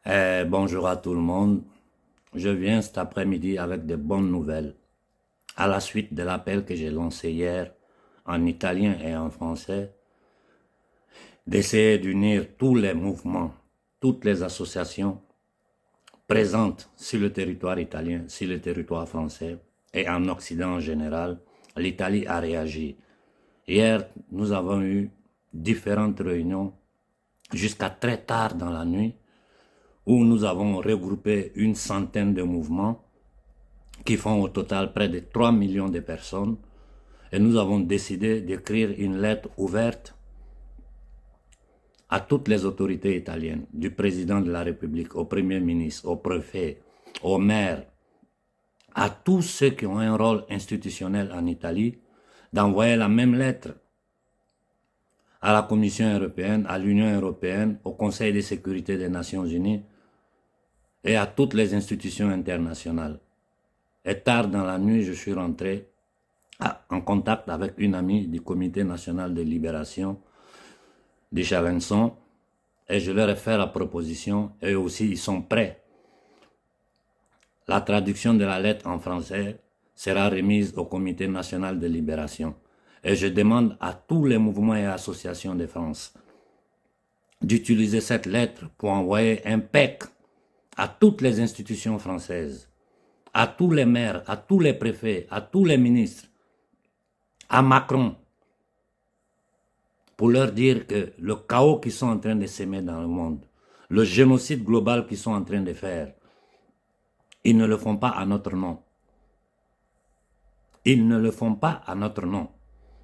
Bonjour à tout le monde. Je viens cet après-midi avec de bonnes nouvelles. À la suite de l'appel que j'ai lancé hier en italien et en français, d'essayer d'unir tous les mouvements, toutes les associations présentes sur le territoire italien, sur le territoire français et en Occident en général, l'Italie a réagi. Hier, nous avons eu différentes réunions jusqu'à très tard dans la nuit où nous avons regroupé une centaine de mouvements qui font au total près de 3 millions de personnes et nous avons décidé d'écrire une lettre ouverte à toutes les autorités italiennes, du président de la République, au premier ministre, au préfet, aux maires, à tous ceux qui ont un rôle institutionnel en Italie, d'envoyer la même lettre à la Commission européenne, à l'Union européenne, au Conseil de sécurité des Nations unies et à toutes les institutions internationales. Et tard dans la nuit, je suis rentré en contact avec une amie du Comité national de libération de Chalençon et je leur ai fait la proposition et eux aussi ils sont prêts. La traduction de la lettre en français sera remise au Comité national de libération et je demande à tous les mouvements et associations de France d'utiliser cette lettre pour envoyer un PEC à toutes les institutions françaises, à tous les maires, à tous les préfets, à tous les ministres, à Macron, pour leur dire que le chaos qu'ils sont en train de s'aimer dans le monde, le génocide global qu'ils sont en train de faire, ils ne le font pas à notre nom. Ils ne le font pas à notre nom.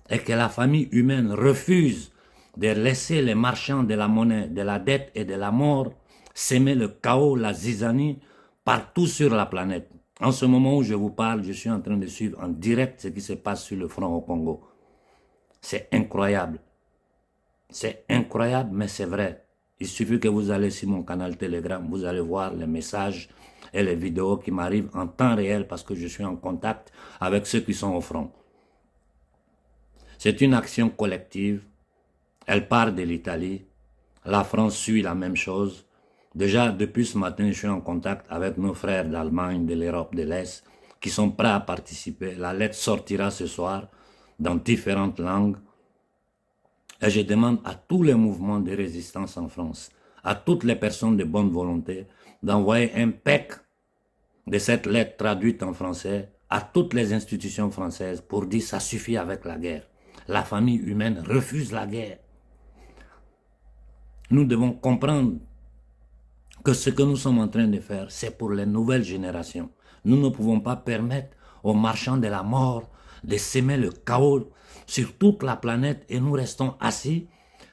Et que la famille humaine refuse de laisser les marchands de la monnaie, de la dette et de la mort s'aimer le chaos, la zizanie partout sur la planète. En ce moment où je vous parle, je suis en train de suivre en direct ce qui se passe sur le front au Congo. C'est incroyable. C'est incroyable, mais c'est vrai. Il suffit que vous allez sur mon canal Telegram, vous allez voir les messages et les vidéos qui m'arrivent en temps réel parce que je suis en contact avec ceux qui sont au front. C'est une action collective. Elle part de l'Italie. La France suit la même chose. Déjà, depuis ce matin, je suis en contact avec nos frères d'Allemagne, de l'Europe de l'Est, qui sont prêts à participer. La lettre sortira ce soir dans différentes langues. Et je demande à tous les mouvements de résistance en France, à toutes les personnes de bonne volonté, d'envoyer un PEC de cette lettre traduite en français à toutes les institutions françaises pour dire ça suffit avec la guerre. La famille humaine refuse la guerre. Nous devons comprendre que ce que nous sommes en train de faire, c'est pour les nouvelles générations. Nous ne pouvons pas permettre aux marchands de la mort de s'aimer le chaos sur toute la planète et nous restons assis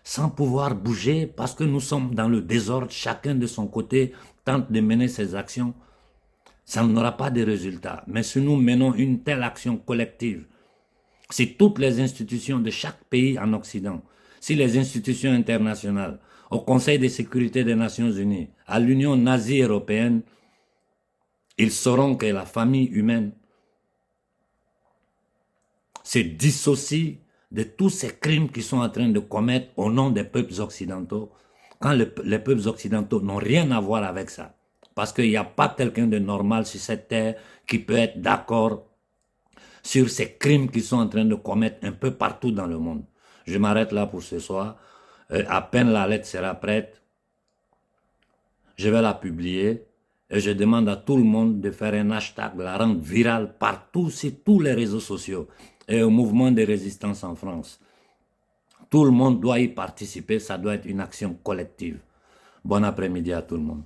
sans pouvoir bouger parce que nous sommes dans le désordre, chacun de son côté tente de mener ses actions. Ça n'aura pas de résultat. Mais si nous menons une telle action collective, si toutes les institutions de chaque pays en Occident, si les institutions internationales, au Conseil de sécurité des Nations unies, à l'Union nazie européenne, ils sauront que la famille humaine se dissocie de tous ces crimes qu'ils sont en train de commettre au nom des peuples occidentaux, quand les peuples occidentaux n'ont rien à voir avec ça. Parce qu'il n'y a pas quelqu'un de normal sur cette terre qui peut être d'accord sur ces crimes qu'ils sont en train de commettre un peu partout dans le monde. Je m'arrête là pour ce soir. À peine la lettre sera prête, je vais la publier et je demande à tout le monde de faire un hashtag, la rendre virale partout sur tous les réseaux sociaux et au mouvement de résistance en France. Tout le monde doit y participer, ça doit être une action collective. Bon après-midi à tout le monde.